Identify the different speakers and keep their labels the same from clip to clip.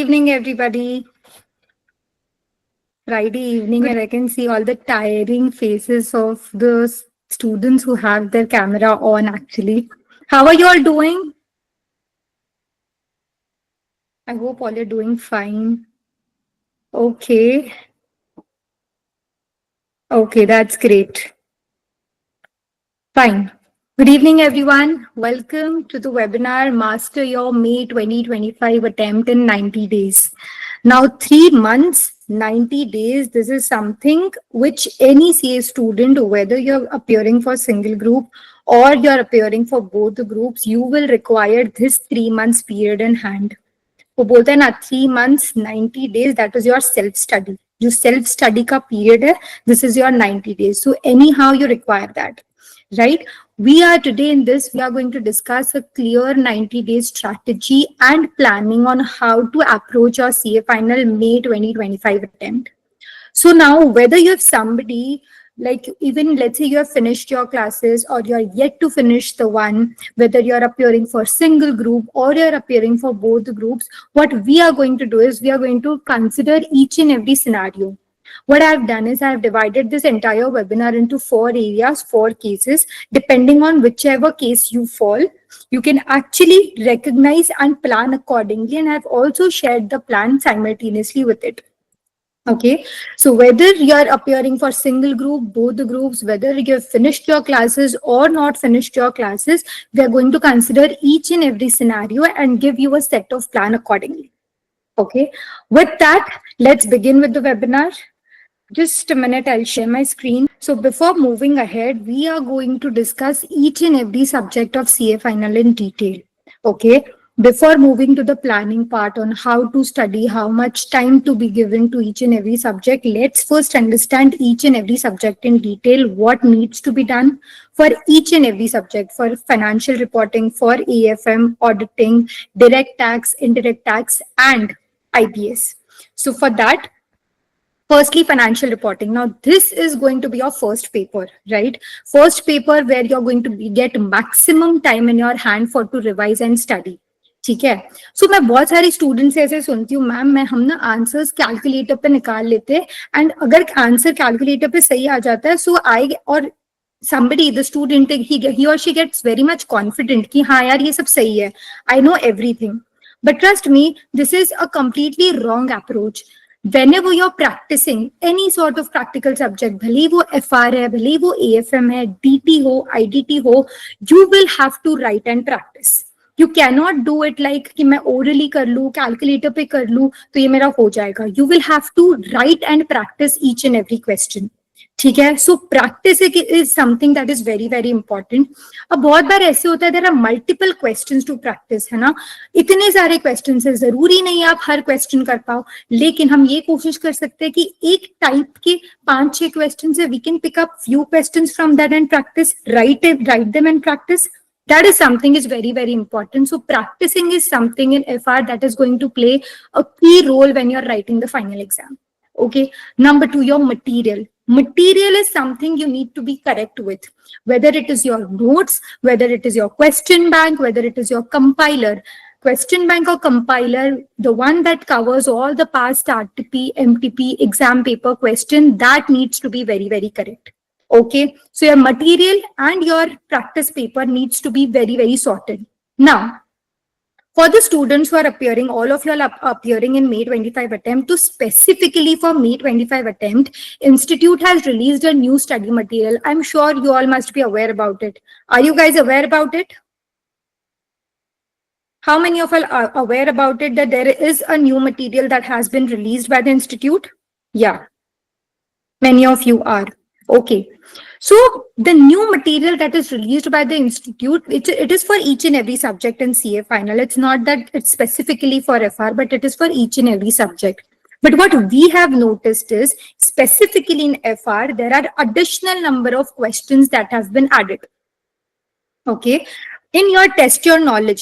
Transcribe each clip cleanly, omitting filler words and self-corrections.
Speaker 1: evening, everybody. Friday evening, and I can see all the tiring faces of the students who have their camera on actually. How are you all doing? I hope all are doing fine. Okay. Okay, that's great. Fine. Good evening, everyone. Welcome to the webinar Master Your May 2025 Attempt in 90 Days. Now, 3 months, 90 days, this is something which any CA student, whether you're appearing for single group or you're appearing for both the groups, you will require this 3 months period in hand. वो बोलते हैं ना 3 months 90 days, that is your self study. जो self study का period है, this is your 90 days. So anyhow you require that, right? We are today in this, we are going to discuss a clear 90-day strategy and planning on how to approach your CA final May 2025 attempt. So now whether you have somebody like even let's say you have finished your classes or you're yet to finish the one, whether you're appearing for single group or you're appearing for both the groups, what we are going to do is we are going to consider each and every scenario. What I've done is I've divided this entire webinar into 4 areas, 4 cases. Depending on whichever case you fall, you can actually recognize and plan accordingly. And I've also shared the plan simultaneously with it. Okay, so whether you're appearing for single group, both the groups, whether you've finished your classes or not finished your classes, we are going to consider each and every scenario and give you a set of plan accordingly. Okay, with that, let's begin with the webinar. Just a minute, I'll share my screen. So before moving ahead, we are going to discuss each and every subject of CA final in detail. Okay. Before moving to the planning part on how to study, how much time to be given to each and every subject, let's first understand each and every subject in detail, what needs to be done for each and every subject, for financial reporting, for AFM, auditing, direct tax, indirect tax, and IPS. So for that, firstly, financial reporting. Now, this is going to be your first paper, right? First paper where you're going to get maximum time in your hand for to revise and study. ठीक है. सो मैं बहुत सारे student से ऐसे सुनती हूँ, ma'am मैं हम ना आंसर्स कैलकुलेटर पे निकाल लेते हैं एंड अगर आंसर कैलकुलेटर पे सही आ जाता है सो आई और somebody the student he or she gets very much confident कि हाँ यार ये सब सही है, I know everything. But trust me, this is a completely wrong approach. Whenever you're practicing any sort of practical subject, भले वो FR है, भले वो AFM है, DT हो, IDT हो, you will have to write and practice. You cannot do it like कि मैं orally कर लूँ, calculator पे कर लूँ, तो ये मेरा हो जाएगा. You will have to write and practice each and every question. ठीक है. So practice is something that is very very important. अब बहुत बार ऐसे होता है there are multiple questions to practice, है ना. इतने सारे क्वेश्चंस है, जरूरी नहीं आप हर क्वेश्चन कर पाओ, लेकिन हम ये कोशिश कर सकते हैं कि एक टाइप के 5-6 क्वेश्चंस है, we can pick up few questions from that and practice, write them and practice. That is something is very, very important. So practicing is something in FR that is going to play a key role when you're writing the final exam. Okay. Number 2, your material. Material is something you need to be correct with, whether it is your notes, whether it is your question bank, whether it is your compiler. Question bank or compiler, the one that covers all the past RTP, MTP, exam paper question, that needs to be very, very correct. Okay, so your material and your practice paper needs to be very, very sorted. Now, for the students who are appearing, all of you are appearing in May 25 attempt, to specifically for May 25 attempt, Institute has released a new study material. I'm sure you all must be aware about it. Are you guys aware about it? How many of you are aware about it, that there is a new material that has been released by the Institute? Yeah, many of you are. Okay, so the new material that is released by the Institute, it is for each and every subject in CA final. It's not that it's specifically for FR, but it is for each and every subject. But what we have noticed is specifically in FR, there are additional number of questions that have been added. Okay. In your test your knowledge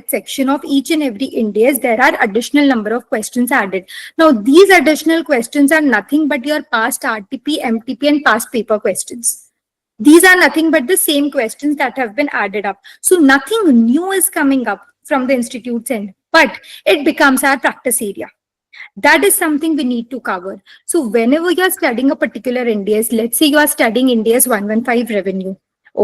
Speaker 1: section of each and every Indies, there are additional number of questions added. Now, these additional questions are nothing but your past RTP, MTP, and past paper questions. These are nothing but the same questions that have been added up. So nothing new is coming up from the Institute's end. but it becomes our practice area. That is something we need to cover. So whenever you're studying a particular NDS, let's say you are studying NDS 115 revenue.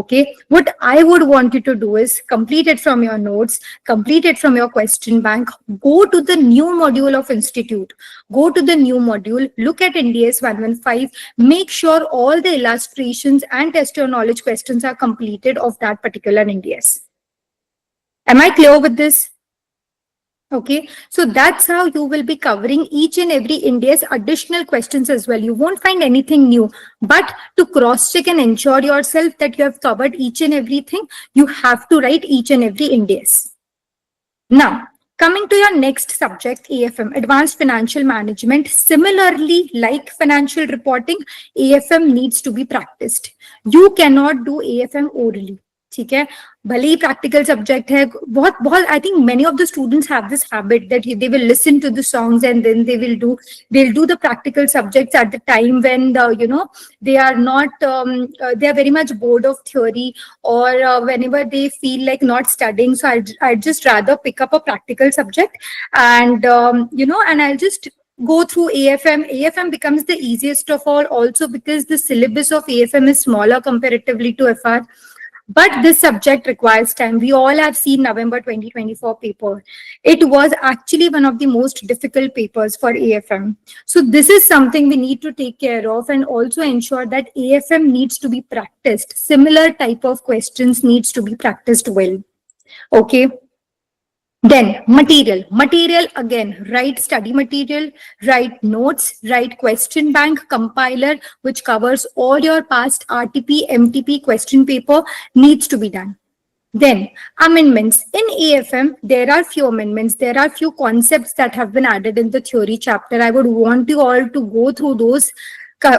Speaker 1: Okay, what I would want you to do is complete it from your notes, complete it from your question bank, go to the new module of institute, go to the new module, look at NDS 115, make sure all the illustrations and test your knowledge questions are completed of that particular NDS. Am I clear with this? Okay, so that's how you will be covering each and every India's additional questions as well. You won't find anything new, but to cross check and ensure yourself that you have covered each and everything, you have to write each and every India's. Now, coming to your next subject, AFM, Advanced Financial Management. Similarly, like financial reporting, AFM needs to be practiced. You cannot do AFM orally. ठीक है, भले ही practical subject है, बहुत बहुत I think many of the students have this habit that they will listen to the songs and then they will do the practical subjects at the time when you know they are not they are very much bored of theory, or whenever they feel like not studying. So I'd just rather pick up a practical subject and and I'll just go through AFM. AFM becomes the easiest of all also because the syllabus of AFM is smaller comparatively to FR. But this subject requires time. We all have seen November 2024 paper. It was actually one of the most difficult papers for AFM. So this is something we need to take care of and also ensure that AFM needs to be practiced. Similar type of questions needs to be practiced well. Okay. Then material again, write study material, write notes, write question bank, compiler, which covers all your past RTP, MTP question paper needs to be done. Then amendments. In AFM, there are few amendments. There are few concepts that have been added in the theory chapter. I would want you all to go through those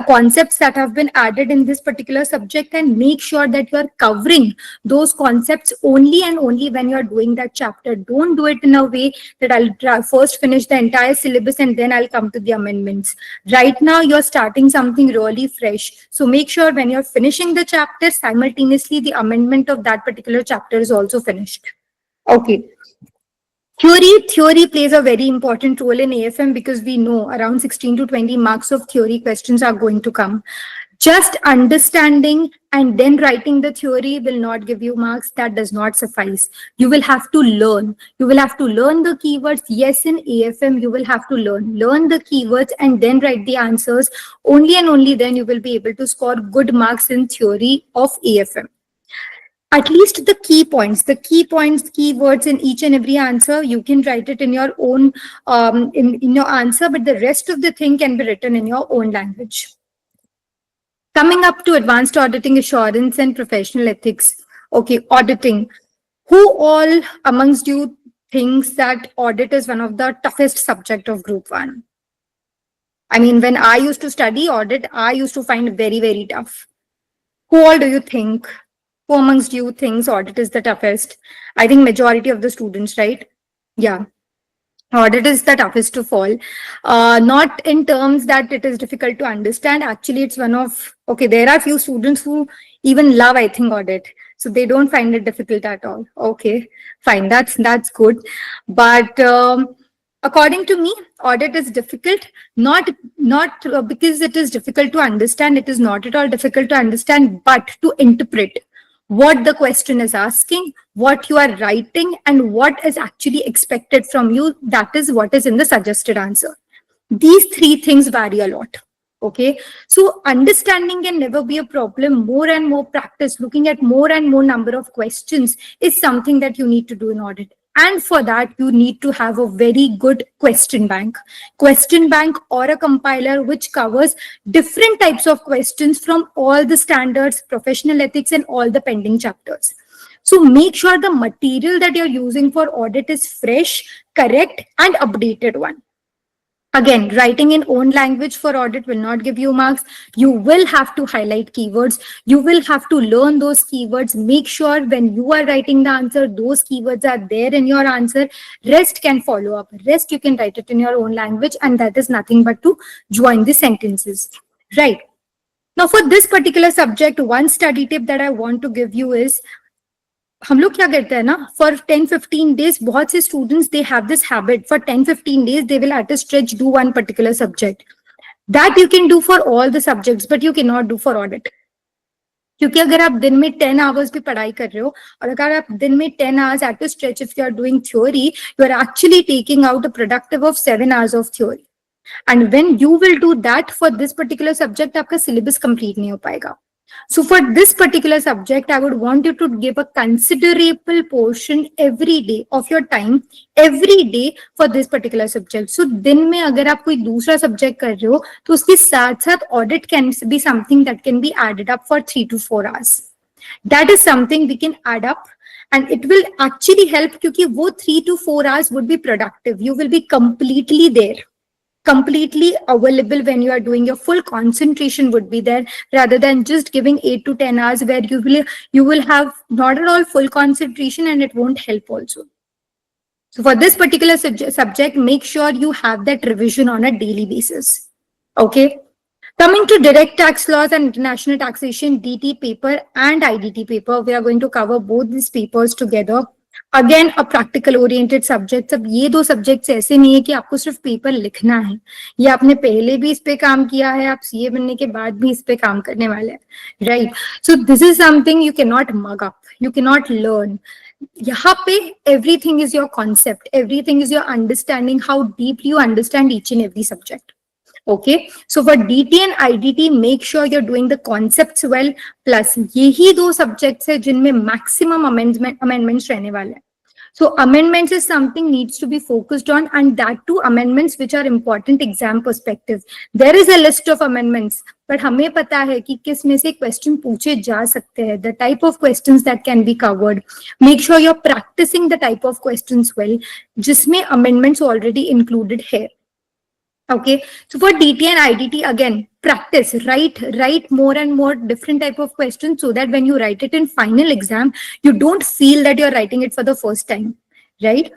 Speaker 1: concepts that have been added in this particular subject and make sure that you are covering those concepts only and only when you are doing that chapter. Don't do it in a way that I'll first finish the entire syllabus and then I'll come to the amendments. Right now, you're starting something really fresh. So make sure when you're finishing the chapter, simultaneously the amendment of that particular chapter is also finished. Okay. Theory plays a very important role in AFM because we know around 16 to 20 marks of theory questions are going to come. Just understanding and then writing the theory will not give you marks. That does not suffice. You will have to learn. You will have to learn the keywords. Yes, in AFM, you will have to learn the keywords and then write the answers. Only and only then you will be able to score good marks in theory of AFM. At least the keywords in each and every answer, you can write it in your own, in your answer, but the rest of the thing can be written in your own language. Coming up to advanced auditing, assurance, and professional ethics. Okay, auditing. Who all amongst you thinks that audit is one of the toughest subject of Group 1? I mean, when I used to study audit, I used to find very, very tough. Who all do you think? Who amongst you thinks audit is the toughest? I think majority of the students, right? Yeah. Audit is the toughest of all. Not in terms that it is difficult to understand. Actually, it's one of, okay, there are few students who even love, I think, audit. So they don't find it difficult at all. Okay, fine. That's good. But according to me, audit is difficult, not because it is difficult to understand. It is not at all difficult to understand, but to interpret what the question is asking, what you are writing, and what is actually expected from you. That is what is in the suggested answer. These three things vary a lot. Okay, so understanding can never be a problem. More and more practice, looking at more and more number of questions is something that you need to do in audit. And for that, you need to have a very good question bank or a compiler which covers different types of questions from all the standards, professional ethics, and all the pending chapters. So make sure the material that you're using for audit is fresh, correct, and updated one. Again, writing in own language for audit will not give you marks. You will have to highlight keywords. You will have to learn those keywords. Make sure when you are writing the answer, those keywords are there in your answer. Rest can follow up. Rest you can write it in your own language, and that is nothing but to join the sentences. Right. Now, for this particular subject, one study tip that I want to give you is हम लोग क्या करते हैं ना, for 10-15 days बहुत से students they have this habit, for 10-15 days they will eight a stretch do one particular subject. That you can do for all the subjects but you can not do for audit. क्योंकि अगर आप दिन में 10 hours भी पढ़ाई कर रहे हो और अगर आप दिन में 10 hours at a stretch if you are doing theory, you are actually taking out a productive of 7 hours of theory. And when you will do that for this particular subject, आपका सिलेबस कंप्लीट नहीं हो पाएगा. So for this particular subject, I would want you to give a considerable portion every day of your time, every day for this particular subject. So दिन में अगर आप कोई दूसरा subject कर रहे हो तो उसके साथ साथ audit can be something that can be added up for 3 to 4 hours. That is something we can add up and it will actually help क्योंकि वो 3 to 4 hours would be productive. You will be completely there, completely available when you are doing. Your full concentration would be there rather than just giving 8 to 10 hours where you will have not at all full concentration and it won't help also. So for this particular subject, make sure you have that revision on a daily basis. Okay. Coming to direct tax laws and international taxation, DT paper and IDT paper, we are going to cover both these papers together. Again a practical oriented subject. अब ये दो subjects ऐसे नहीं है कि आपको सिर्फ paper लिखना है, ये आपने पहले भी इस पे काम किया है, आप सीए बनने के बाद भी इस पे काम करने वाले हैं, right. So this is something you can not mug up, you can not learn. यहाँ पे everything is your concept, everything is your understanding, how deeply you understand each and every subject. Okay, so for DT and IDT, make sure you're doing the concepts well. Plus, यही दो subjects है जिनमें maximum amendments रहने वाले हैं. So amendments is something needs to be focused on, and that too amendments which are important exam perspective. There is a list of amendments, but हमें पता है कि किस में से question पूछे जा सकते हैं. The type of questions that can be covered. Make sure you're practicing the type of questions well, जिसमें amendments already included here. Okay, so for DT and IDT, again, practice, write more and more different type of questions so that when you write it in final exam, you don't feel that you're writing it for the first time, right?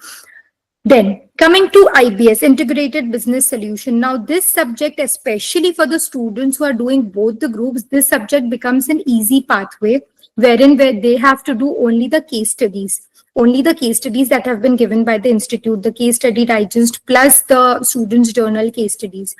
Speaker 1: Then coming to IBS, Integrated Business Solution. Now this subject, especially for the students who are doing both the groups, this subject becomes an easy pathway where they have to do only the case studies. Only the case studies that have been given by the institute, the case study digest plus the students journal case studies.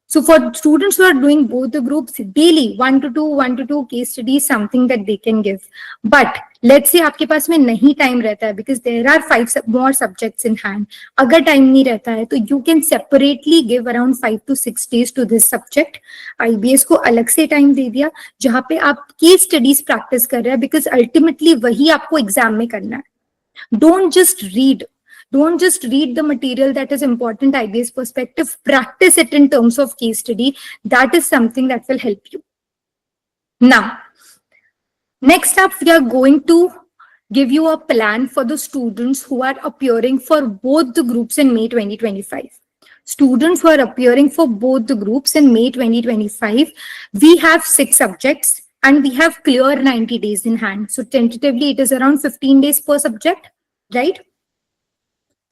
Speaker 1: So for students who are doing both the groups, daily 1 to 2 case studies, something that they can give. But let's say आपके पास में नहीं time रहता है because there are 5 more subjects in hand. अगर time नहीं रहता है तो you can separately give around 5 to 6 days to this subject. IBS को अलग से time दे दिया जहाँ पे आप case studies practice कर रहे हैं because ultimately वही आपको exam में करना है. Don't just read. Don't just read the material that is important IBS perspective. Practice it in terms of case study. That is something that will help you. Now, next up, we are going to give you a plan for the students who are appearing for both the groups in May 2025. Students who are appearing for both the groups in May 2025, we have 6 subjects. And we have clear 90 days in hand. So tentatively, it is around 15 days per subject, right?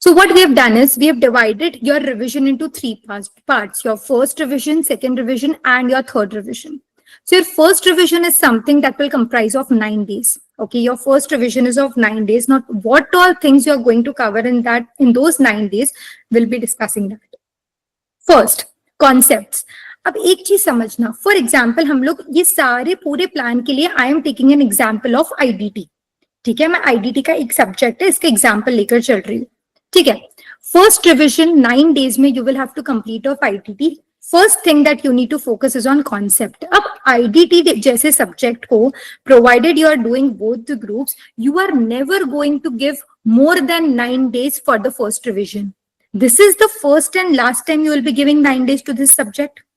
Speaker 1: So what we have done is we have divided your revision into 3 parts. Your first revision, second revision, and your third revision. So your first revision is something that will comprise of 9 days. Okay, your first revision is of 9 days. Not what all things you are going to cover in those 9 days, we'll be discussing that. First, concepts. अब एक चीज समझना, for example हम लोग ये सारे पूरे plan के लिए I am taking an example of IDT. ठीक है, मैं आईडीटी का एक सब्जेक्ट है, इसका एग्जाम्पल लेकर चल रही हूँ. ठीक है, फर्स्ट रिविजन 9 days में you will have to complete of IDT. First thing that you need to focus is on concept. अब आईडीटी जैसे सब्जेक्ट को, provided you are doing both the groups, you are never going to give more than 9 days for the first revision. This is the first and last time you will be giving 9 days to this subject.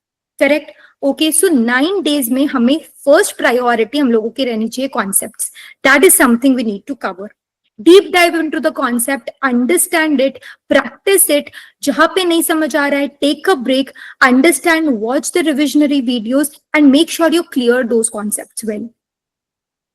Speaker 1: Correct? Okay, so 9 days में हमें first priority हम लोगों की रहनी चाहिए concepts. That is something we need to cover. Deep dive into the concept, understand it, practice it. जहाँ पे नहीं समझ आ रहा है, take a break, understand, watch the revisionary videos, and make sure you clear those concepts well.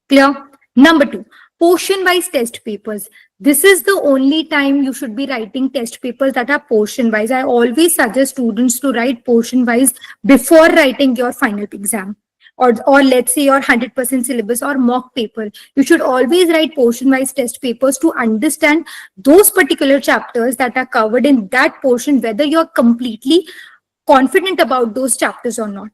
Speaker 1: Clear? Number 2, portion-wise test papers. This is the only time you should be writing test papers that are portion-wise. I always suggest students to write portion-wise before writing your final exam. or let's say your 100% syllabus or mock paper, you should always write portion wise test papers to understand those particular chapters that are covered in that portion, whether you're completely confident about those chapters or not.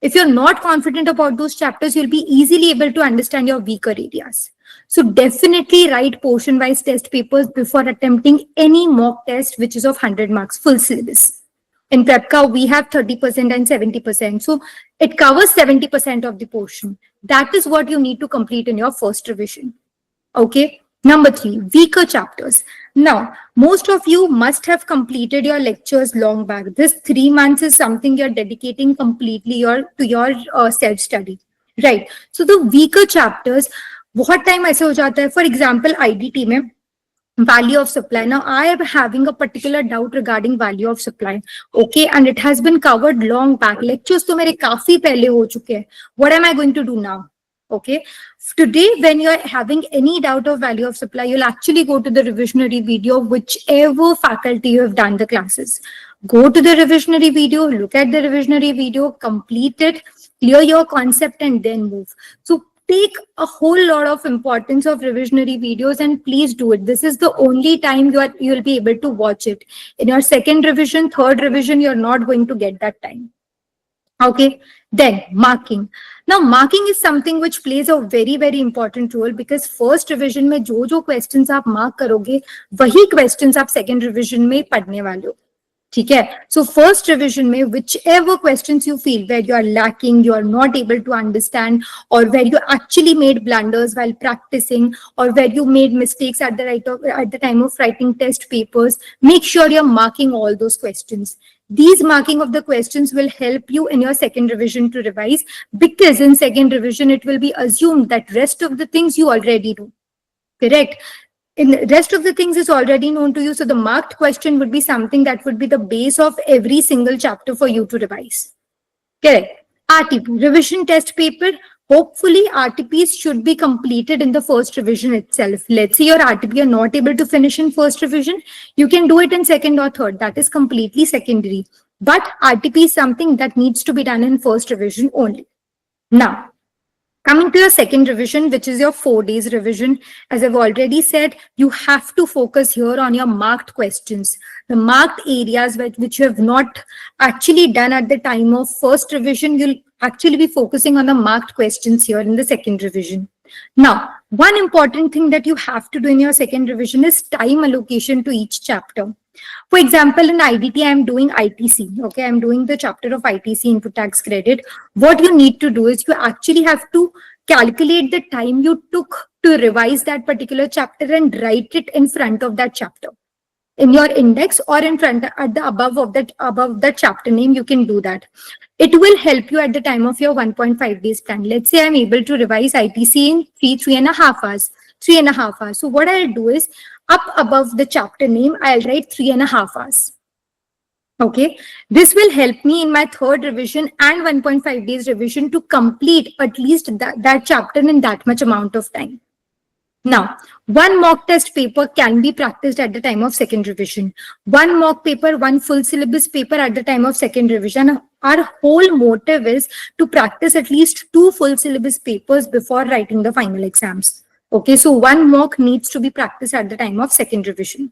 Speaker 1: If you're not confident about those chapters, you'll be easily able to understand your weaker areas. So definitely write portion wise test papers before attempting any mock test which is of 100 marks full syllabus. In PrepCa, we have 30% and 70%. So it covers 70% of the portion. That is what you need to complete in your first revision. Okay. Number 3, weaker chapters. Now, most of you must have completed your lectures long back. This 3 months is something you're dedicating completely to your self-study, right? So the weaker chapters, बहुत time ऐसे हो जाता है. For example, IDT में value of supply. Now, I am having a particular doubt regarding value of supply. Okay, and it has been covered long back. Lectures तो मेरे काफी पहले हो चुके हैं. What am I going to do now? Okay, today when you're having any doubt of value of supply, you'll actually go to the revisionary video, whichever faculty you have done the classes. Go to the revisionary video, look at the revisionary video, complete it, clear your concept, and then move. So take a whole lot of importance of revisionary videos and please do it. This is the only time you'll be able to watch it. In your second revision, third revision, you're not going to get that time. Okay, then marking. Now, marking is something which plays a very, very important role because first revision में जो questions आप mark करोगे, वही questions आप second revision में पढ़ने वाले हो. ठीक है? So first revision में whichever questions you feel where you are lacking, you are not able to understand, or where you actually made blunders while practicing, or where you made mistakes at the time of writing test papers, make sure you're marking all those questions. These marking of the questions will help you in your second revision to revise, because in second revision, it will be assumed that rest of the things you already do. Correct? In the rest of the things is already known to you. So the marked question would be something that would be the base of every single chapter for you to revise. Correct? RTP, revision test paper. Hopefully, RTPs should be completed in the first revision itself. Let's say your RTP are not able to finish in first revision. You can do it in second or third. That is completely secondary. But RTP is something that needs to be done in first revision only. Now, coming to your second revision, which is your 4 days revision, as I've already said, you have to focus here on your marked questions. The marked areas which you have not actually done at the time of first revision, you'll actually be focusing on the marked questions here in the second revision. Now, one important thing that you have to do in your second revision is time allocation to each chapter. For example, in IDT, I'm doing ITC. Okay, I'm doing the chapter of ITC, input tax credit. What you need to do is you actually have to calculate the time you took to revise that particular chapter and write it in front of that chapter. In your index or in front at the above that chapter name, you can do that. It will help you at the time of your 1.5 days plan. Let's say I'm able to revise ITC in 3.5 hours. 3.5 hours. So what I'll do is up above the chapter name, I'll write 3.5 hours. Okay, this will help me in my third revision and 1.5 days revision to complete at least that chapter in that much amount of time. Now, one mock test paper can be practiced at the time of second revision. One mock paper, one full syllabus paper at the time of second revision. Our whole motive is to practice at least 2 full syllabus papers before writing the final exams. Okay, so one mock needs to be practiced at the time of second revision.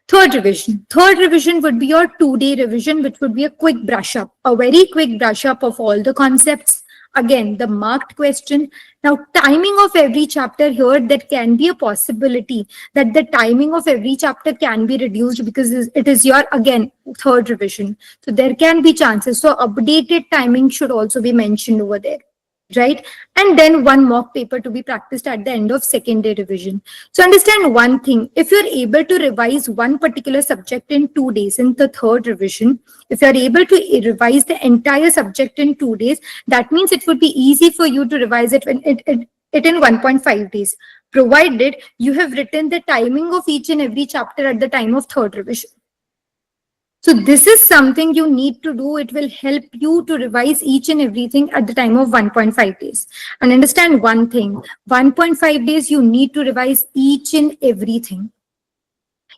Speaker 1: Third revision. Third revision would be your 2-day revision, which would be a quick brush up, a very quick brush up of all the concepts. Again, the marked question. Now, timing of every chapter here, that can be a possibility that the timing of every chapter can be reduced because it is your, again, third revision. So there can be chances. So updated timing should also be mentioned over there. Right? And then one mock paper to be practiced at the end of second day revision. So understand one thing, if you're able to revise one particular subject in 2 days in the third revision, if you're able to revise the entire subject in 2 days, that means it would be easy for you to revise it in 1.5 days, provided you have written the timing of each and every chapter at the time of third revision. So this is something you need to do. It will help you to revise each and everything at the time of 1.5 days. And understand one thing, 1.5 days, you need to revise each and everything.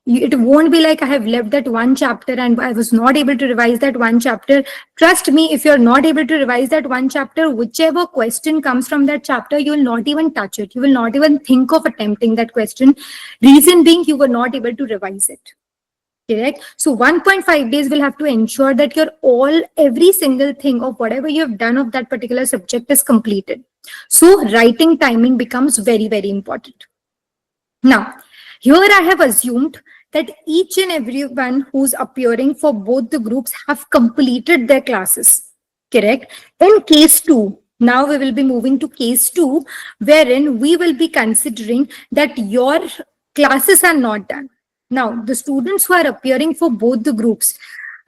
Speaker 1: It won't be like I have left that one chapter and I was not able to revise that one chapter. Trust me, if you're not able to revise that one chapter, whichever question comes from that chapter, you will not even touch it. You will not even think of attempting that question. Reason being, you were not able to revise it. Correct. So 1.5 days will have to ensure that every single thing of whatever you have done of that particular subject is completed. So writing timing becomes very, very important. Now, here I have assumed that each and everyone who's appearing for both the groups have completed their classes. Correct. In case 2, now we will be moving to case 2, wherein we will be considering that your classes are not done. Now, the students who are appearing for both the groups,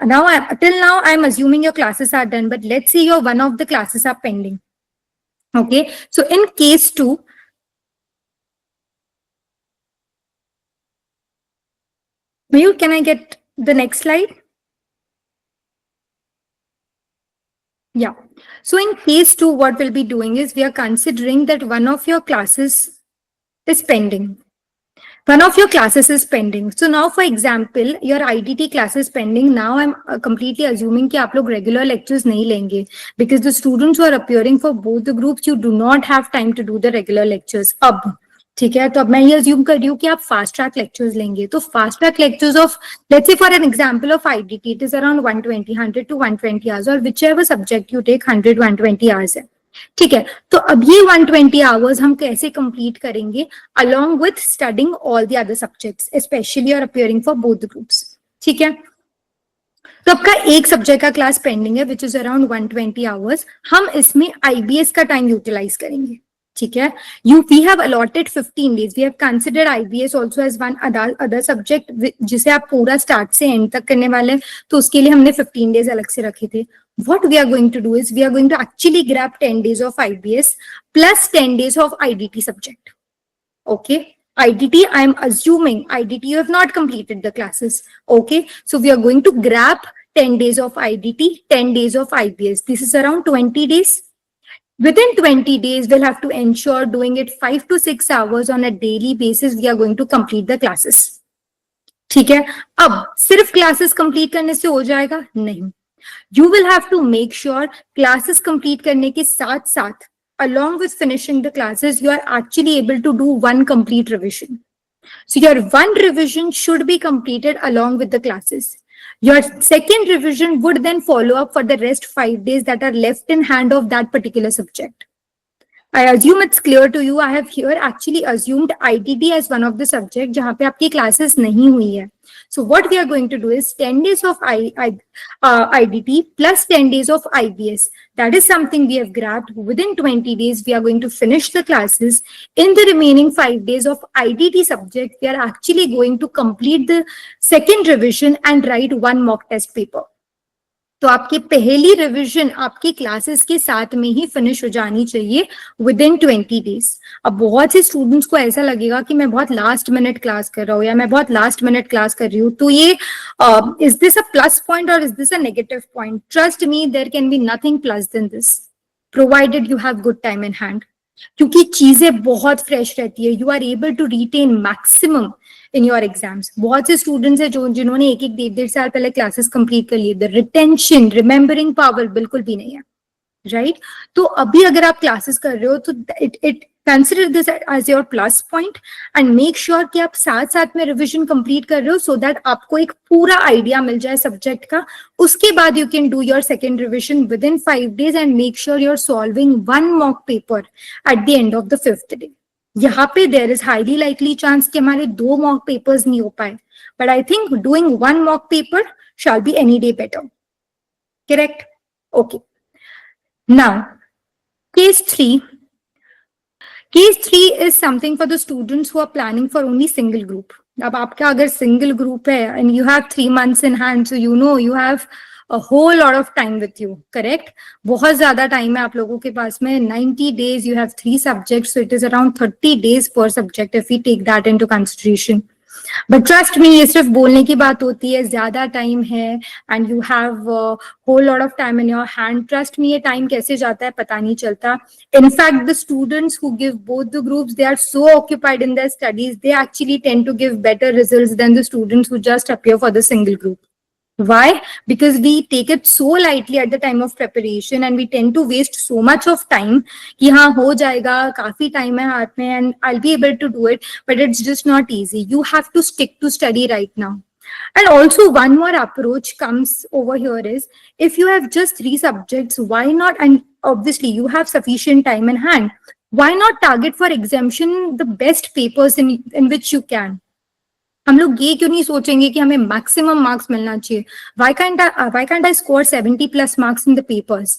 Speaker 1: till now, I'm assuming your classes are done, but let's say one of the classes are pending. Okay, so in case 2, Mayur, can I get the next slide? Yeah. So in case 2, what we'll be doing is we are considering that one of your classes is pending. One of your classes is pending. So now, for example, your IDT class is pending. Now I'm completely assuming कि आप लोग regular lectures नहीं लेंगे, because the students who are appearing for both the groups, you do not have time to do the regular lectures. अब ठीक है, तो अब मैं ये assume कर रही हूँ कि आप fast track lectures लेंगे. तो fast track lectures of, let's say for an example of IDT, it is around 100 to 120 hours, or whichever subject you take, 120 hours है. ठीक है, तो अब ये 120 आवर्स हम कैसे कंप्लीट करेंगे along with studying all the other subjects, especially you're appearing for both the groups. ठीक है, तो आपका एक सब्जेक्ट का क्लास पेंडिंग है which is around 120 आवर्स. हम इसमें IBS का टाइम यूटिलाइज करेंगे. ठीक है, we have allotted 15 days. We have considered IBS also as one other subject जिसे आप पूरा स्टार्ट से एंड तक करने वाले हैं, तो उसके लिए हमने 15 days अलग से रखे थे. What we are going to do is we are going to actually grab 10 days of IBS plus 10 days of IDT subject. Okay, IDT, I am assuming IDT you have not completed the classes. Okay, so we are going to grab 10 days of IDT, 10 days of IBS. This is around 20 days. Within 20 days, we'll have to ensure doing it 5 to 6 hours on a daily basis. We are going to complete the classes. ठीक है, अब सिर्फ classes complete करने से हो जाएगा? नहीं. You will have to make sure classes complete करने के साथ साथ, along with finishing the classes, you are actually able to do one complete revision. So your one revision should be completed along with the classes. Your second revision would then follow up for the rest 5 days that are left in hand of that particular subject. I assume it's clear to you. I have here actually assumed IDT as one of the subject जहाँ पे आपकी classes नहीं हुई है. So what we are going to do is 10 days of IDT plus 10 days of IBS. That is something we have grabbed. Within 20 days, we are going to finish the classes. In the remaining 5 days of IDT subject, we are actually going to complete the second revision and write one mock test paper. तो आपकी पहली revision आपकी classes के साथ में ही finish हो जानी चाहिए विदिन 20 डेज. अब बहुत से स्टूडेंट्स को ऐसा लगेगा कि मैं बहुत लास्ट मिनट क्लास कर रहा हूँ या मैं बहुत लास्ट मिनट क्लास कर रही हूँ, तो ये is this a plus point और is this a negative point? Trust me, there can be nothing plus than this, provided you have good time in hand. क्योंकि चीजें बहुत फ्रेश रहती है. You are able to retain maximum in your exams. बहुत से students हैं जिन्होंने एक एक 1.5 साल पहले क्लासेस कंप्लीट कर लिए. द रिटेंशन, रिमेम्बरिंग पावर बिल्कुल भी नहीं है. राइट, तो अभी अगर आप क्लासेस कर रहे हो तो it consider this as your plus point and make sure कि आप साथ साथ में रिविजन कंप्लीट कर रहे हो, सो दैट आपको एक पूरा आइडिया मिल जाए सब्जेक्ट का. उसके बाद you can do your second revision within 5 days and make sure you are solving one mock paper at the end of the 5th day. यहाँ पे there is highly likely chance कि हमारे 2 mock papers नहीं हो पाए, but I think doing one mock paper shall be any day better. Correct? Okay. Now, case 3. Case 3 is something for the students who are planning for only single group. अब आपका अगर single group है and you have 3 months in hand, so you know you have a whole lot of time with you. Correct? बहुत ज्यादा time है आप लोगों के पास में. 90 days, you have 3 subjects, so it is around 30 days per subject if we take that into consideration. But trust me, ये सिर्फ बोलने की बात होती है, ज्यादा टाइम है and you have whole lot of time in your hand. Trust me, ये टाइम कैसे जाता है पता नहीं चलता. In fact, the students who give both the groups, they are so occupied in their studies, they actually tend to give better results than the students who just appear for the single group. Why? Because we take it so lightly at the time of preparation and we tend to waste so much of time कि हाँ हो जाएगा, काफी time है हाथ में and I'll be able to do it, but it's just not easy. You have to stick to study right now. And also one more approach comes over here is, if you have just 3 subjects, why not, and obviously you have sufficient time in hand, why not target for exemption the best papers in which you can? हम लोग ये क्यों नहीं सोचेंगे कि हमें maximum marks मिलना चाहिए? Why can't I score 70 plus marks in the papers?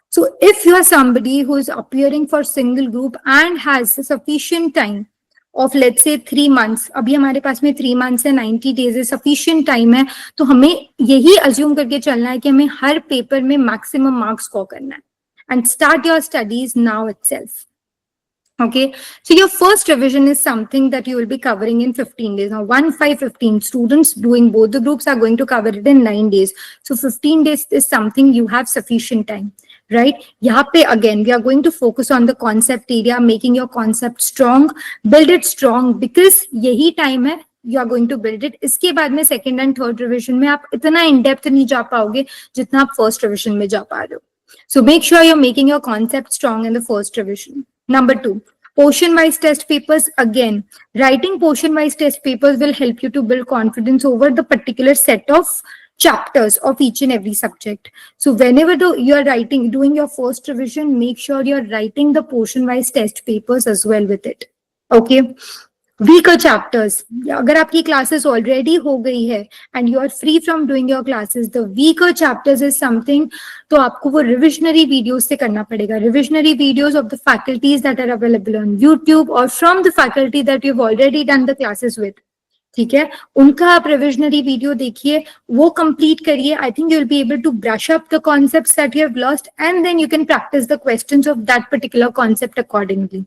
Speaker 1: So if you are somebody who is appearing for single group and has sufficient time of let's say 3 months, अभी हमारे पास में 3 months है, 90 days है, sufficient time है, तो हमें यही assume करके चलना है कि हमें हर पेपर में maximum marks score करना है. And start your studies now itself. Okay, so your first revision is something that you will be covering in 15 days. Now, 15 students doing both the groups are going to cover it in 9 days. So 15 days is something you have sufficient time, right? Yahan pe again, we are going to focus on the concept area, making your concept strong, build it strong, because yahi time hai you are going to build it. इसके बाद में second and third revision में आप इतना in depth नहीं जा पाओगे जितना आप first revision में जा पा रहे हो. So make sure you're making your concept strong in the first revision. Number 2, portion-wise test papers. Again, writing portion-wise test papers will help you to build confidence over the particular set of chapters of each and every subject. So whenever you are doing your first revision, make sure you're writing the portion-wise test papers as well with it. Okay. Weaker chapters. अगर आपकी classes already हो गई है and you are free from doing your classes, the weaker chapters is something, तो आपको वो revisionary videos से करना पड़ेगा. Revisionary videos of the faculties that are available on YouTube or from the faculty that you've already done the classes with. ठीक है, उनका आप revisionary video देखिए, वो complete करिए. I think you will be able to brush up the concepts that you have lost and then you can practice the questions of that particular concept accordingly.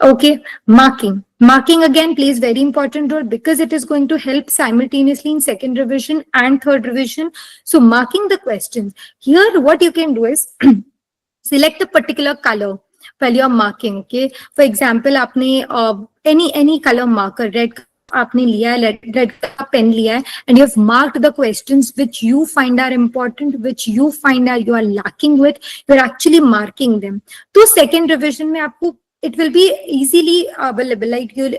Speaker 1: Okay, marking again plays very important role because it is going to help simultaneously in second revision and third revision. So marking the questions here, what you can do is select a particular color while you're marking. Okay, for example, आपने any color marker, red आपने लिया है, red pen लिया है, and you have marked the questions which you find are important, which you find are you are lacking with, you're actually marking them. तो second revision में आपको it will be easily available, like you'll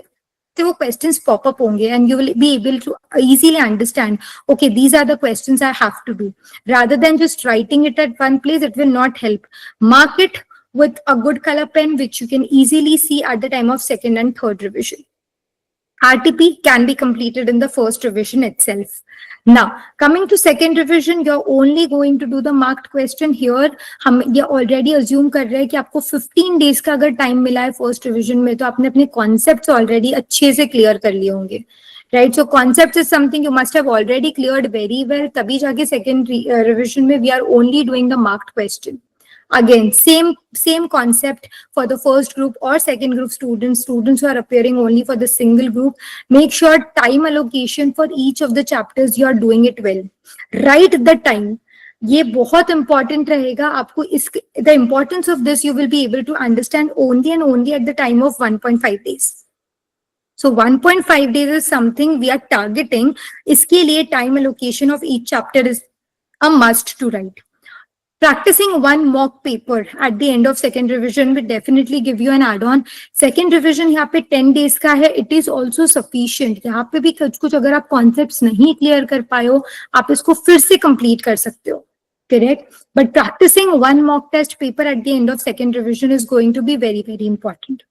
Speaker 1: the questions pop up honge and you will be able to easily understand, okay, these are the questions I have to do. Rather than just writing it at one place, it will not help. Mark it with a good color pen, which you can easily see at the time of second and third revision. RTP can be completed in the first revision itself. Now, coming to second revision, you're only going to do the marked question here. हम ये already assume कर रहे हैं कि आपको 15 days का अगर time मिला है first revision में, तो आपने अपने concepts already अच्छे से clear कर लिए होंगे. Right? So concepts is something you must have already cleared very well. तभी जाके second revision में we are only doing the marked question. Again, same concept for the first group or second group students who are appearing only for the single group. Make sure time allocation for each of the chapters you are doing it well. Write the time. ये बहुत important रहेगा आपको. The importance of this you will be able to understand only and only at the time of 1.5 days. So 1.5 days is something we are targeting. इसके लिए time allocation of each chapter is a must to write. Practicing one mock paper at the end of second revision will definitely give you an add-on. Second revision यहाँ पे 10 days का है. It is also sufficient. यहाँ पे भी कुछ अगर आप concepts नहीं clear कर पाए हो, आप इसको फिर से complete कर सकते हो. Correct? But practicing one mock test paper at the end of second revision is going to be very, very important.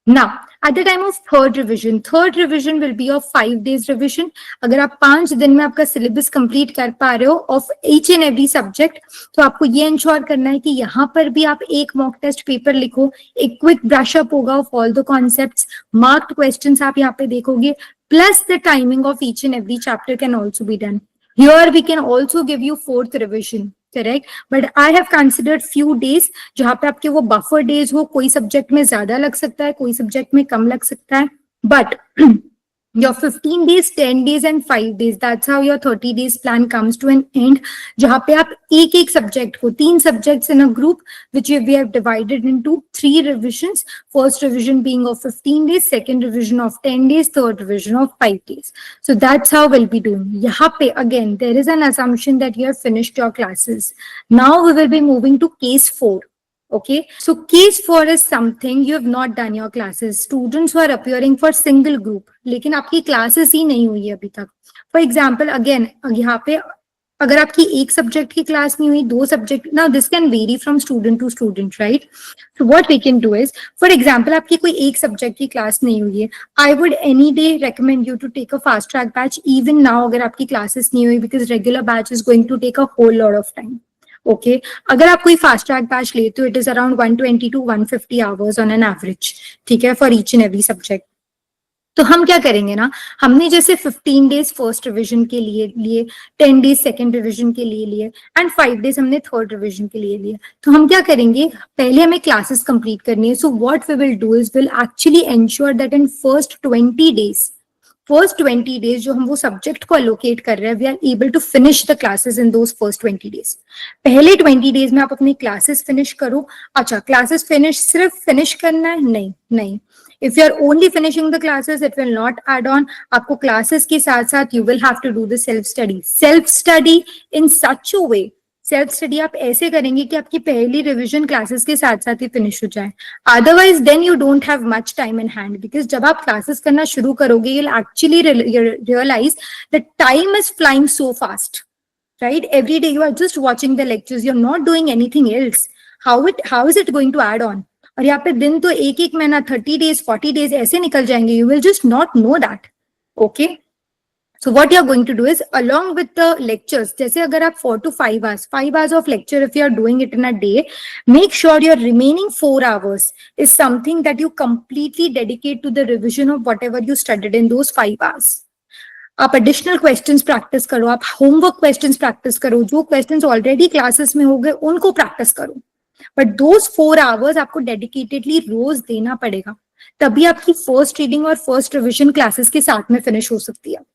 Speaker 1: Now, at the time of third revision will be of 5 days revision. अगर आप 5 दिन में आपका syllabus complete कर पा रहे हो of each and every subject, तो आपको ये ensure करना है कि यहाँ पर भी आप एक mock test paper लिखो, एक quick brush up होगा of all the concepts, marked questions आप यहाँ पे देखोगे, plus the timing of each and every chapter can also be done. Here we can also give you fourth revision. Correct, but I have considered few days जहाँ पे आपके वो buffer days हो, कोई subject में ज्यादा लग सकता है, कोई subject में कम लग सकता है, but your 15 days, 10 days and 5 days. That's how your 30 days plan comes to an end. जहाँ पे आप एक सब्जेक्ट को, 3 subjects in a group, which we have divided into 3 revisions. First revision being of 15 days, second revision of 10 days, third revision of 5 days. So that's how we'll be doing. यहाँ पे again, there is an assumption that you have finished your classes. Now we will be moving to case 4. Okay, so case 4 is something you have not done your classes. Students who are appearing for single group, लेकिन आपकी classes ही नहीं हुई है अभी तक. For example, again, यहाँ पे अगर आपकी एक सब्जेक्ट की क्लास नहीं हुई, 2 subject, now this can vary from student to student, right? So what we can do is, for example, आपकी कोई एक सब्जेक्ट की क्लास नहीं हुई है, I would any day recommend you to take a fast track batch even now अगर आपकी classes नहीं हुई, because regular batch is going to take a whole lot of time. Okay अगर आप कोई फास्ट ट्रैक बैच लेते हो, it is around 120 to 150 hours on an average, ठीक है, for each and every subject. तो हम क्या करेंगे ना, हमने जैसे 15 डेज फर्स्ट रिवीजन के लिए 10 डेज सेकंड रिवीजन के लिए एंड 5 डेज हमने थर्ड रिवीजन के लिए. तो हम क्या करेंगे, पहले हमें क्लासेस कंप्लीट करनी है. So what we will do is will actually ensure that in first 20 days जो हम वो सब्जेक्ट को अलोकेट कर रहे हैं, we are able to finish the classes in those first 20 days. पहले 20 days में आप अपनी क्लासेस फिनिश करो. अच्छा, क्लासेस सिर्फ फिनिश करना है? नहीं. If you are only finishing the classes, it will not add on. आपको क्लासेस के साथ साथ you will have to do the self study in such a way. Self study आप ऐसे करेंगे कि आपकी पहली रिवीजन क्लासेस के साथ साथ ही फिनिश हो जाए. Otherwise then you don't have much time in hand, because जब आप क्लासेस करना शुरू करोगे, you will actually realise the time is flying so fast, right? Every day you are just watching the lectures, you're not doing anything else. How is it going to add on? और यहाँ पे दिन तो एक महीना, 30 days, 40 days ऐसे निकल जाएंगे. You will just not know that. Okay? So what you're going to do is, along with the lectures, जैसे अगर आप 4 to 5 hours of lecture, if you are doing it in a day, make sure your remaining 4 hours is something that you completely dedicate to the revision of whatever you studied in those 5 hours. आप additional questions practice करो, आप homework questions practice करो, जो questions already classes में हो गए उनको practice करो. बट दोज 4 hours आपको डेडिकेटेडली रोज देना पड़ेगा, तभी आपकी फर्स्ट रीडिंग और फर्स्ट रिविजन क्लासेस के साथ में फिनिश हो सकती है.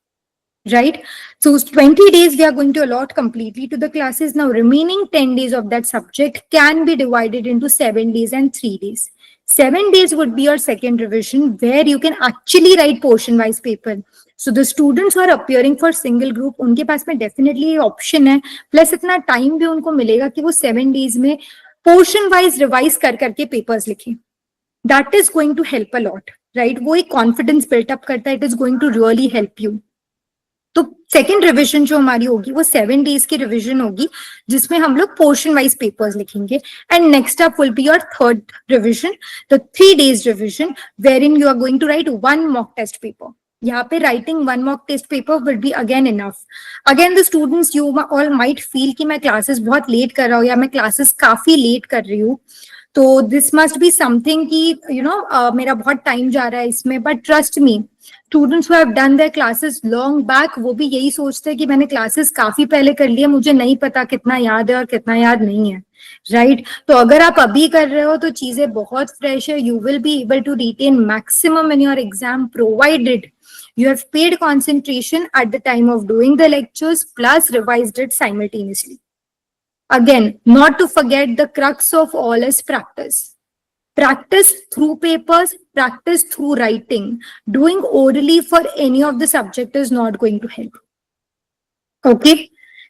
Speaker 1: Right? So 20 days we are going to allot completely to the classes. Now remaining 10 days of that subject can be divided into 7 days and 3 days. 7 days would be your second revision, where you can actually write portion wise paper. So the students who are appearing for single group, उनके पास में definitely ये option है, plus इतना time भी उनको मिलेगा कि वो 7 days में portion wise revise कर करके papers लिखें. That is going to help a lot, right? वो एक confidence built up करता है, it is going to really help you. तो सेकेंड रिविजन जो हमारी होगी वो 7 days की रिविजन होगी, जिसमें हम लोग पोर्शन वाइज पेपर्स लिखेंगे. And next up will be your third revision, the 3 days revision, wherein you are going to write 1 mock test paper. यहाँ पे writing 1 mock test paper will be again enough. Again the students, you all might feel कि मैं classes बहुत late कर रहा हूँ या मैं क्लासेस काफी लेट कर रही हूँ, तो दिस मस्ट बी समथिंग कि यू नो मेरा बहुत टाइम जा रहा है इसमें. But trust me, students who have done there classes long back, वो भी यही सोचते हैं कि मैंने क्लासेस काफी पहले कर लिया, मुझे नहीं पता कितना याद है और कितना याद नहीं है, राइट? तो अगर आप अभी कर रहे हो तो चीजें बहुत फ्रेश है. You will be able to retain maximum in your exam, provided you have paid concentration at the time of doing the lectures plus revised it simultaneously. Again, not to forget, the crux of all is practice. Practice through papers, practice through writing. Doing orally for any of the subject is not going to help. Okay?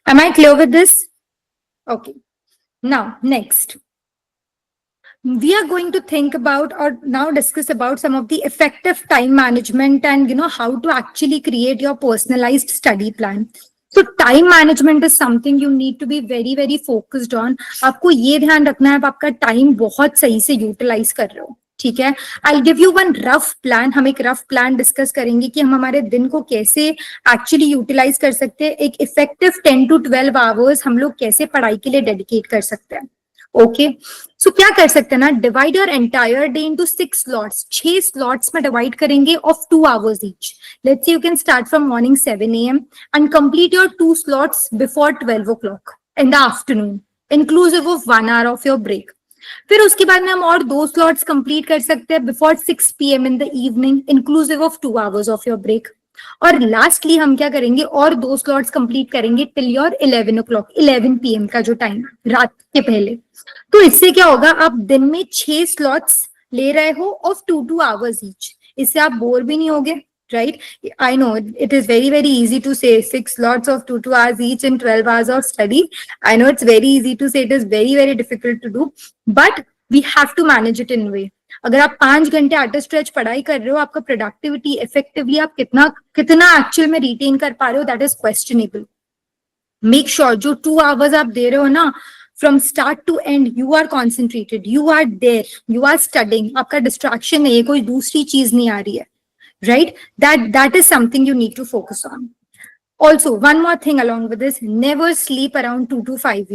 Speaker 1: Am I clear with this? Okay. Now, next. We are going to think about or now discuss about some of the effective time management and how to actually create your personalized study plan. So time management is something you need to be very very focused on. आपको ये ध्यान रखना है आप आपका time बहुत सही से यूटिलाइज कर रहे हो, ठीक है? I'll give you one rough plan. हम एक रफ प्लान डिस्कस करेंगे कि हम हमारे दिन को कैसे एक्चुअली यूटिलाइज कर सकते हैं. एक इफेक्टिव 10 to 12 hours हम लोग कैसे पढ़ाई के लिए डेडिकेट कर सकते हैं. ओके, सो क्या कर सकते हैं ना, divide your entire day into 6 slots. 6 slots में डिवाइड करेंगे of 2 hours each. Let's say you can start from morning 7 AM and complete your 2 slots before 12 o'clock in the afternoon, inclusive of 1 hour of your break. फिर उसके बाद में हम और 2 slots complete कर सकते हैं before 6 PM in the evening, inclusive of 2 hours of your break. और लास्टली हम क्या करेंगे, और 2 स्लॉट्स कंप्लीट करेंगे टिल योर 11 o'clock, 11 PM का जो टाइम रात के पहले। तो इससे क्या होगा, आप दिन में 6 स्लॉट्स ले रहे हो ऑफ 2 hours ईच। इससे आप बोर भी नहीं होगे, right? I know it is very, very easy to say 6 slots of 2 hours each in 12 hours of study. I know it's very easy to say, it is very, very difficult to do, but we have to manage it in a way. अगर आप 5 घंटे out stretch पढ़ाई कर रहे हो, आपका productivity effectively आप कितना कितना एक्चुअल में रिटेन कर पा रहे हो, that is questionable. Make sure जो 2 hours आप दे रहे हो ना, from start to end you are concentrated, you are there, you are studying, आपका डिस्ट्रैक्शन नहीं है, कोई दूसरी चीज नहीं आ रही है, right? That is something you need to focus on. Also, one more thing along with this, never sleep around 2 to 5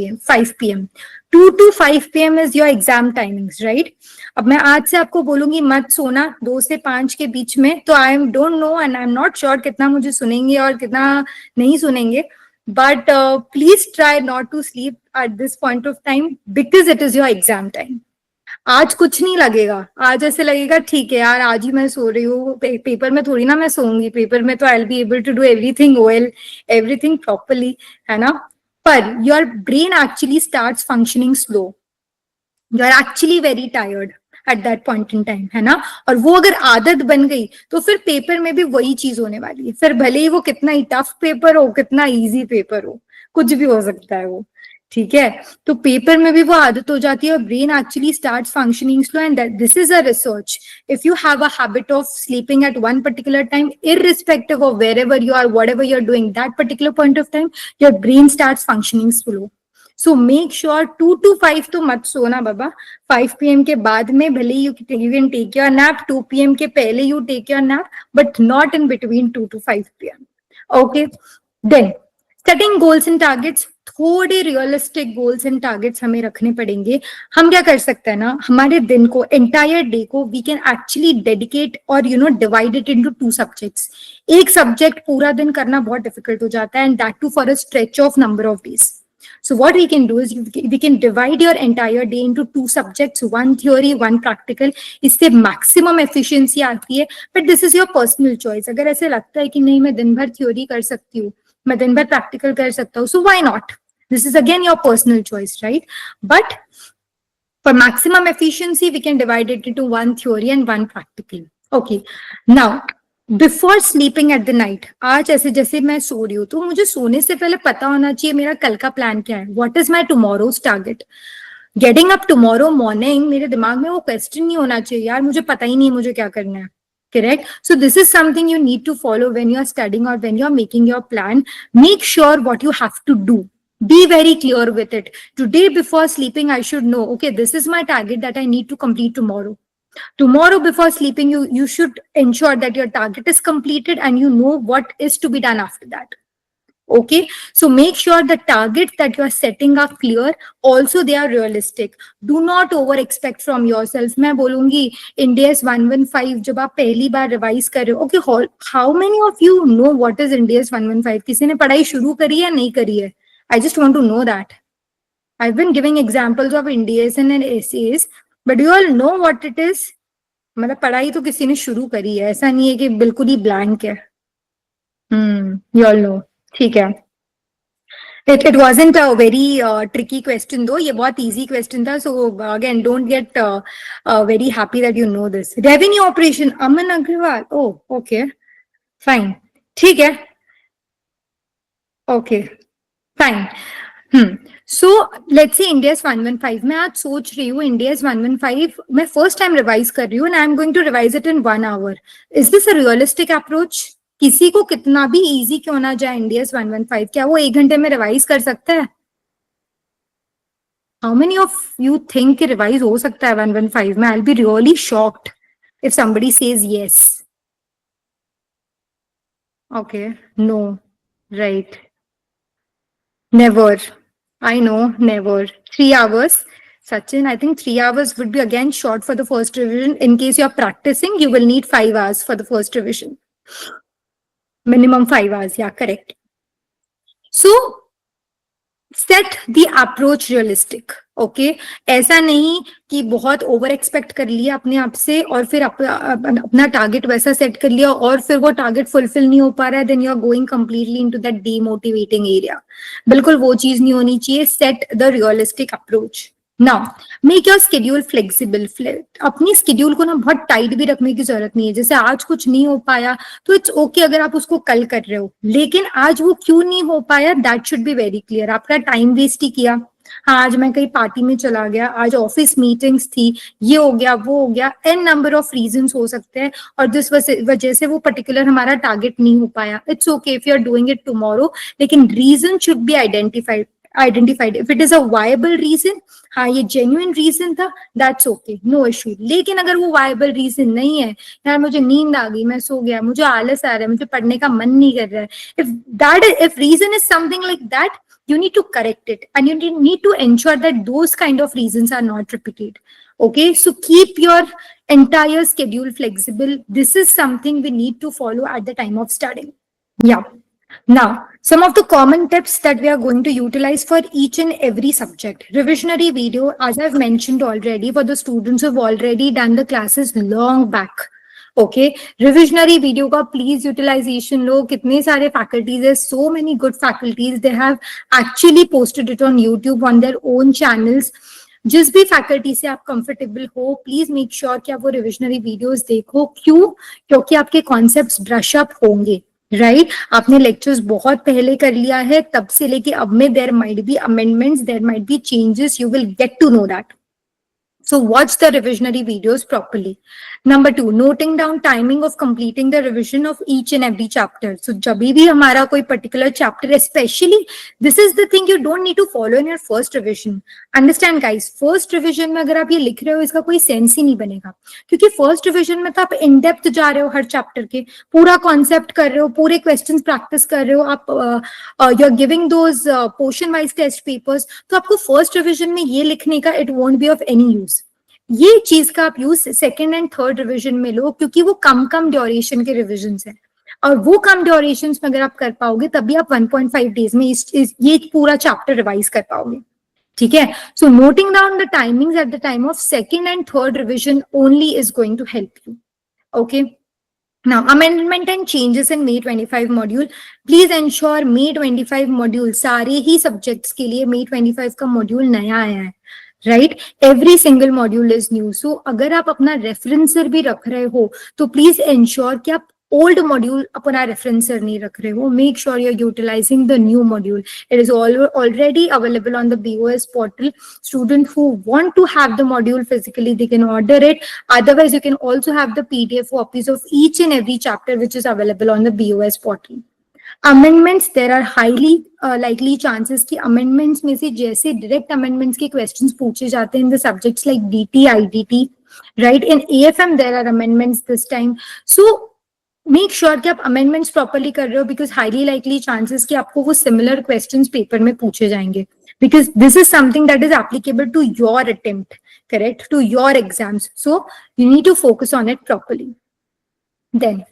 Speaker 1: p.m. 2 to 5 p.m. is your exam timings, right? अब मैं आज से आपको बोलूंगी मत सोना 2 से 5 के बीच में, तो I am don't know and I am not sure कितना मुझे सुनेंगे और कितना नहीं सुनेंगे, but please try not to sleep at this point of time because it is your exam time. आज कुछ नहीं लगेगा, आज ऐसे लगेगा ठीक है यार आज ही मैं सो रही हूँ, पेपर में थोड़ी ना मैं सोऊंगी, पेपर में तो I will be able to do everything well, everything properly, है ना? पर your brain actually starts functioning slow, you are actually very tired at that point in time, है ना? और वो अगर आदत बन गई तो फिर पेपर में भी वही चीज होने वाली है, फिर भले ही वो कितना ही टफ पेपर हो, कितना इजी पेपर हो, कुछ भी हो सकता है वो, ठीक है? तो पेपर में भी वो आदत हो जाती है और brain actually start functioning slow, and this is a research. If you have a habit of sleeping at one particular time, irrespective of wherever you are, whatever you're doing, that particular point of time, your brain starts functioning slow. So make sure 2 to 5 तो मत सोना बाबा, 5 PM के बाद में भले you can take your nap, 2 PM के पहले you take your nap, but not in between 2 to 5 PM. Okay, then setting goals and targets, थोड़े रियलिस्टिक गोल्स एंड टारगेट्स हमें रखने पड़ेंगे। हम क्या कर सकते हैं ना, हमारे दिन को, एंटायर डे को वी कैन एक्चुअली डेडिकेट और डिवाइड इट इनटू 2 सब्जेक्ट्स। एक सब्जेक्ट पूरा दिन करना बहुत डिफिकल्ट हो जाता है, and that too for a stretch of number of days. So what we can do is we can divide your entire day into 2 subjects, one theory, one practical. इससे maximum efficiency आती है, but this is your personal choice. अगर ऐसे लगता है कि नहीं मैं दिन भर theory कर सकती हूँ, मैं दिन भर practical कर सकता हूँ, so why not? This is again your personal choice, right? But for maximum efficiency, we can divide it into one theory and one practical. Okay. Now, before sleeping at the night, आज ऐसे जैसे मैं सो रही हूँ तो मुझे सोने से पहले पता होना चाहिए मेरा कल का प्लान क्या है, what is my tomorrow's target. Getting up tomorrow morning, मेरे दिमाग में वो क्वेश्चन नहीं होना चाहिए यार मुझे पता ही नहीं मुझे क्या करना है, correct? So this is something you need to follow when you are studying or when you are making your plan. Make sure what you have to do, be very clear with it. Today before sleeping I should know, okay, this is my target that I need to complete tomorrow. Tomorrow before sleeping you should ensure that your target is completed and you know what is to be done after that. Okay, so make sure the targets that you are setting are clear, also they are realistic. Do not over expect from yourself. मैं बोलूंगी Indians 115 जब आप पहली बार revise कर रहे हो, okay, how many of you know what is Indians 115? किसी ने पढ़ाई शुरू करी है नहीं करी है? I just want to know that. I've been giving examples of Indias and essays, but you all know what it is? मतलब पढ़ाई तो किसी ने शुरू करी है, ऐसा नहीं है कि बिल्कुल ही ब्लैंक है। You all know, ठीक है। It wasn't a very tricky question though, ये बहुत easy question था, so again don't get very happy that you know this. Revenue operation, Aman Agrawal, oh okay, fine, ठीक है, okay, fine. So let's say Indians 115, मैं आज सोच रही हूँ इंडियस 115 मैं फर्स्ट टाइम रिवाइज कर रही हूँ and I am going to revise it in 1 hour. Is this a realistic approach? किसी को कितना भी इजी क्यों ना जाए इंडियस 115, क्या वो 1 घंटे में रिवाइज कर सकता है? How many of you think revise हो सकता है 115 में? I will be really shocked if somebody says yes. Okay, no, right, never. I know, never. 3 hours. Sachin, I think 3 hours would be again short for the first revision. In case you're practicing, you will need 5 hours for the first revision. Minimum 5 hours. Yeah, correct. So, set the approach realistic. Okay ऐसा नहीं कि बहुत over expect कर लिया अपने आप से और फिर अपना टारगेट वैसा सेट कर लिया और फिर वो टारगेट फुलफिल नहीं हो पा रहा है, then you are going completely into that demotivating area. बिल्कुल वो चीज नहीं होनी चाहिए। Set the realistic approach. Now make your schedule flexible. अपनी स्केड्यूल को ना बहुत टाइट भी रखने की जरूरत नहीं है। जैसे आज कुछ नहीं हो पाया तो इट्स ओके अगर आप उसको कल कर रहे हो, लेकिन आज वो क्यों नहीं हो पाया that should be very clear. आपका टाइम वेस्ट ही किया। हाँ आज मैं कहीं पार्टी में चला गया, आज ऑफिस मीटिंग्स थी, ये हो गया वो हो गया, एन नंबर ऑफ रीजंस हो सकते हैं और जिस वजह से वो पर्टिकुलर हमारा टारगेट नहीं हो पाया। It's okay if you are doing it tomorrow, लेकिन reason should be identified if it is a viable reason. हाँ ये जेन्युइन रीजन था, दैट्स ओके, नो इशू। लेकिन अगर वो वायबल रीजन नहीं है, यार मुझे नींद आ गई, मैं सो गया, मुझे आलस आ रहा है, मुझे पढ़ने का मन नहीं कर रहा है, if reason is something like that, you need to correct it and you need to ensure that those kind of reasons are not repeated. Okay, so keep your entire schedule flexible. This is something we need to follow at the time of studying. Yeah. Now some of the common tips that we are going to utilize for each and every subject. Revisionary video, as I've mentioned already, for the students who've already done the classes long back. Okay revisionary video का please utilisation लो। कितने सारे faculties है, so many good faculties, they have actually posted it on YouTube on their own channels. जिस भी faculty से आप comfortable हो, please make sure कि आप वो रिविजनरी वीडियोस देखो। क्यों? क्योंकि आपके कॉन्सेप्ट्स ब्रश अप होंगे, राइट आपने लेक्चर्स बहुत पहले कर लिया है, तब से लेके अब में there might be amendments, there might be changes, you will get to know that. So watch the revisionary videos properly. Number 2, noting down timing of completing the revision of each and every chapter. So जब भी हमारा कोई particular chapter, especially this is the thing you don't need to follow in your first revision. Understand guys, first revision में अगर आप ये लिख रहे हो इसका कोई सेंस ही नहीं बनेगा, क्योंकि first revision में तो आप in depth जा रहे हो, हर chapter के पूरा concept कर रहे हो, पूरे questions practice कर रहे हो आप, you are giving those portion wise test papers. तो आपको first revision में ये लिखने का it won't be of any use. ये चीज का आप use second and third revision में लो, क्योंकि वो कम ड्यूरेशन के रिविजन हैं और वो कम ड्यूरेशन में अगर आप कर पाओगे तभी आप 1.5 डेज में ये पूरा चैप्टर रिवाइज कर पाओगे। ठीक है, so noting down the timings at the time of second and third revision only is going to help you. Okay, now amendment and changes in May 25 module. Please ensure May 25 module सारे ही subjects के लिए May 25 का module नया आया है, right every single module is new. So अगर आप अपना रेफरेंसर भी रख रहे हो तो प्लीज एंश्योर कि आप ओल्ड मॉड्यूल अपना रेफरेंसर नहीं रख रहे हो। Make sure you are utilising the new module. It is already available on the BOS portal. Students who want to have the module physically, they can order it. Otherwise you can also have the PDF copies of each and every chapter which is available on the BOS portal. Amendments, there are highly likely chances कि amendments में से जैसे direct amendments के questions पूछे जाते हैं in the subjects like DT, IDT, right in AFM there are amendments this time. So make sure कि आप अमेंडमेंट्स प्रॉपर्ली कर रहे हो, बिकॉज हाईली लाइकली चांसेस कि आपको वो सिमिलर क्वेश्चंस पेपर में पूछे जाएंगे, because this is something that is applicable to your attempt, correct, to your exams. So you need to focus on it properly. Then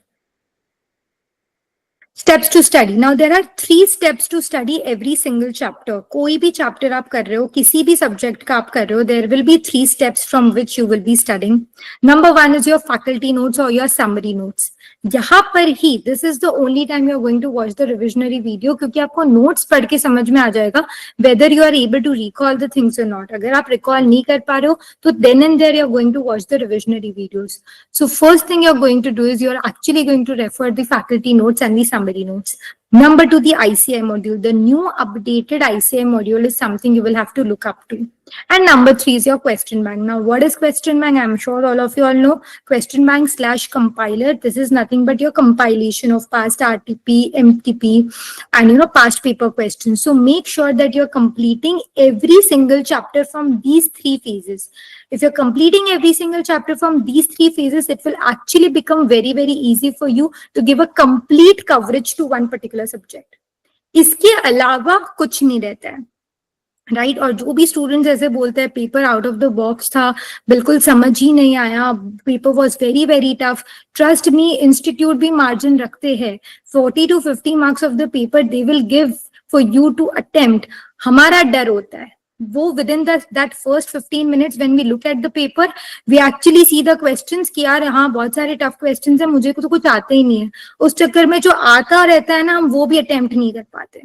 Speaker 1: steps to study. Now there are 3 steps to study every single chapter. कोई भी chapter आप कर रहे हो, किसी भी subject का आप कर रहे हो, there will be 3 steps from which you will be studying. Number 1 is your faculty notes or your summary notes. यहाँ पर ही this is the only time you are going to watch the revisionary video, क्योंकि आपको notes पढ़ के समझ में आ जाएगा whether you are able to recall the things or not. अगर आप recall नहीं कर पा रहे हो तो then and there you are going to watch the revisionary videos. So first thing you are going to do is you are actually going to refer the faculty notes and the summary notes. Number 2, the ICI module. The new updated ICI module is something you will have to look up to. And number 3 is your question bank. Now, what is question bank? I'm sure all of you all know. Question bank / compiler. This is nothing but your compilation of past RTP, MTP, and past paper questions. So make sure that you're completing every single chapter from these 3 phases. If you're completing every single chapter from these 3 phases, it will actually become very, very easy for you to give a complete coverage to one particular subject. इसके अलावा कुछ नहीं रहता है, right और जो भी students ऐसे बोलते हैं paper out of the box था, बिल्कुल समझ ही नहीं आया, paper was very very tough, trust me institute भी मार्जिन रखते हैं 40 to 50 marks of the paper they will give for you to attempt. हमारा डर होता है, वो within that first 15 minutes when we look at the paper, we actually see the questions कि यार हाँ बहुत सारे tough questions हैं, मुझे तो कुछ आते ही नहीं है. उस चक्कर में जो आता रहता है ना, हम वो भी attempt नहीं कर पाते.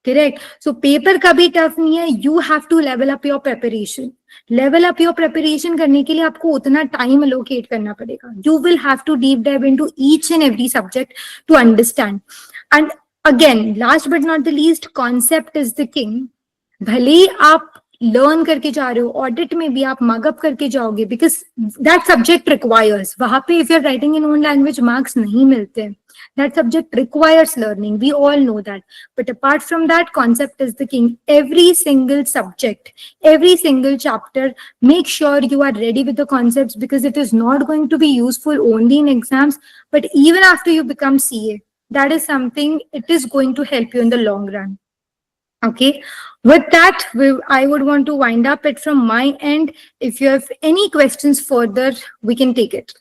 Speaker 1: Correct. So paper कभी tough नहीं है. You have to level up your preparation. Level up your preparation करने के लिए आपको उतना time allocate करना पड़ेगा. You will have to deep dive into each and every subject to understand. And again, last but not the least, concept is the king. भले ही आप learn करके जा रहे हो, ऑडिट में भी आप मगअप करके जाओगे, बिकॉज दैट सब्जेक्ट रिक्वायर्स. वहां पे if you are writing in own language marks नहीं मिलते. That subject requires learning. We all know that. But apart from that, concept is the king. Every single subject, every single chapter, make sure you are ready with the concepts, because it is not going to be useful only in exams, but even after you become CA, that is something, it is going to help you in the long run. Okay, with that, I would want to wind up it from my end. If you have any questions further, we can take it.